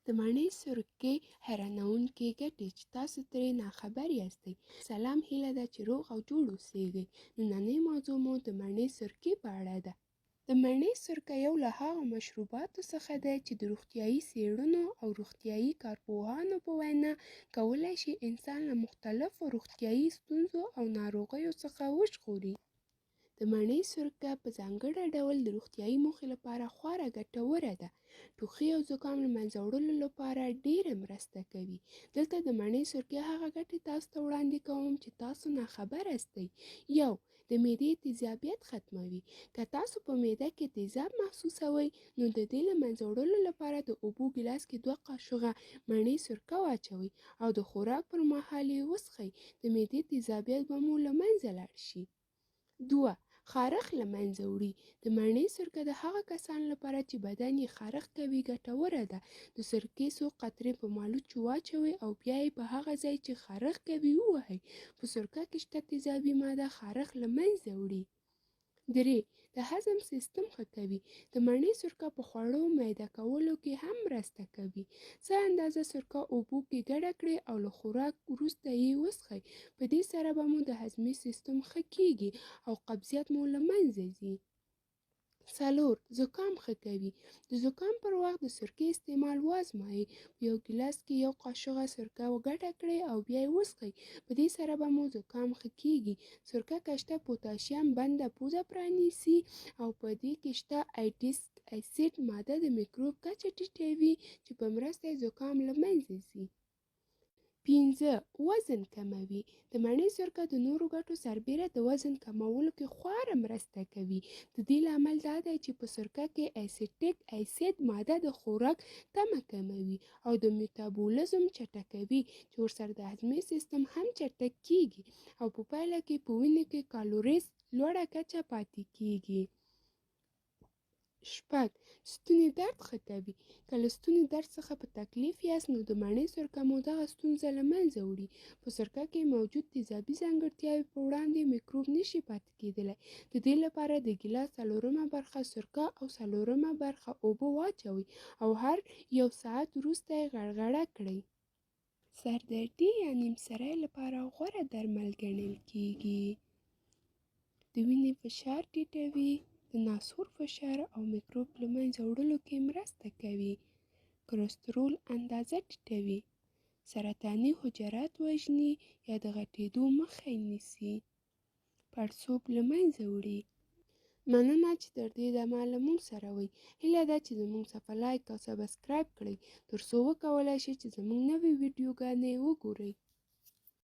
د مڼې سرکې حیرانوونکې ګټې چې تاسو ترې ناخبر یاستئ. سلام، هیله ده چې روغ او جوړ اوسېږئ. نننۍ موضوع مو د مڼې سرکې په اړه ده. د مڼې سرکه یو له هغو مشروباتو څخه دی چې د روغتیایي څېړنو او روغتیایي کارپوهانو په وینا کولی شي انسان له مختلفو روغتیایي ستونزو او ناروغیو څخه وژغوري. د مڼې سرکه په ځانګړي ډول د روغتیایي موخې لپاره خورا ګټوره ده. ټوخي او زکام له منځه وړلو لپاره ډېره مرسته کوي. دلته د مڼې سرکې هغه ګټې تاسو ته وړاندې کوم چې تاسو ناخبر یاستئ. 1. د معدې تیزابیت ختموي. که تاسو په معده کې تیزاب محسوسوئ، نو د دې له منځه وړلو لپاره د اوبو ګیلاس کې 2 قاشوغه مڼې سرکه واچوئ او د خوراک پر مهال یې وڅښئ. د معدې تیزابیت به مو له منځه لاړ شي. 2. خارښ له منځه وړي. د مڼې سرکه د هغه کسانو لپاره چې بدن یې خارښ کوي ګټوره ده. د سرکې څو قطرې په مالوچو واچوئ او بیا یې په هغه ځای چې خارښ کوي ووهئ. په سرکه کې شته تیزابي ماده خارښ له منځه وړي. 3. د هضم سیستم ښه کوي. د مڼې سرکه په خوړو میده کولو کې هم مرسته کوي. څه اندازه سرکه اوبو کې ګډه کړئ او له خوراک وروسته یې وڅښئ. په دې سره به مو د هضمي سیستم ښه کیږي او قبضیت مو له منځه ځي. 4. زکام ښه کوي. د زکام پر وخت د سرکې استعمال وازمایئ. په یو ګیلاس کې 1 قاشوغه سرکه ګډه کړئ او بیا یې وڅښئ. په دې سره به مو زکام ښه کیږي. سرکه کې شته پوتاشیم بنده پوزه پرانیسي او په دې کې شته ایډیک اسید ماده د میکروب کچه ټیټوي چې په مرسته یې زکام له منځه ځي. 5. وزن کموي. د مڼې سرکه د نورو ګټو سربیره د وزن کمولو کې خورا مرسته کوي. د دې لامل دا دی چې په سرکه کې اسیټیک اسید ماده د خوراک تمه کموي او د میتابولیزم چټکوي چې ورسره د هضمي سیستم هم چټک کیږي او په پایله کې په وینې کې کالوریز لوړه کچه پاتې کیږي. 6. ستوني درد ښه کوي. که له ستوني درد څخه په تکلیف یاست، نو د مڼې سرکه مو دغه ستونزه له منځه وړي. په سرکه کې موجود تیزابي ځانګړتیاوې په وړاندې میکروب نشي پاتې کېدلی. د دې لپاره د ګیلاس 4مه برخه سرکه او 4مه برخه اوبه واچوئ او هر 1 ساعت وروسته یې غړغړه کړئ. سردردي یا نیمسرۍ لپاره غوره درمل ګڼل کېږي. د وینې فشار ټیټوي. د ناسور فشار او میکروب له منځه وړلو کې مرسته کوي. کلسترول اندازه ټیټوي. سرطاني حجرات وژني یا د غټېدو مخه نیسي. پړسوب له منځه وړي. مننه چې تر دې دمه له موږ سره وئ. هیله ده چې زموږ صفحه لایک او سبسکرایب کړئ تر څو وکولای شئ چې زموږ نوې ویډیوګانې وګورئ.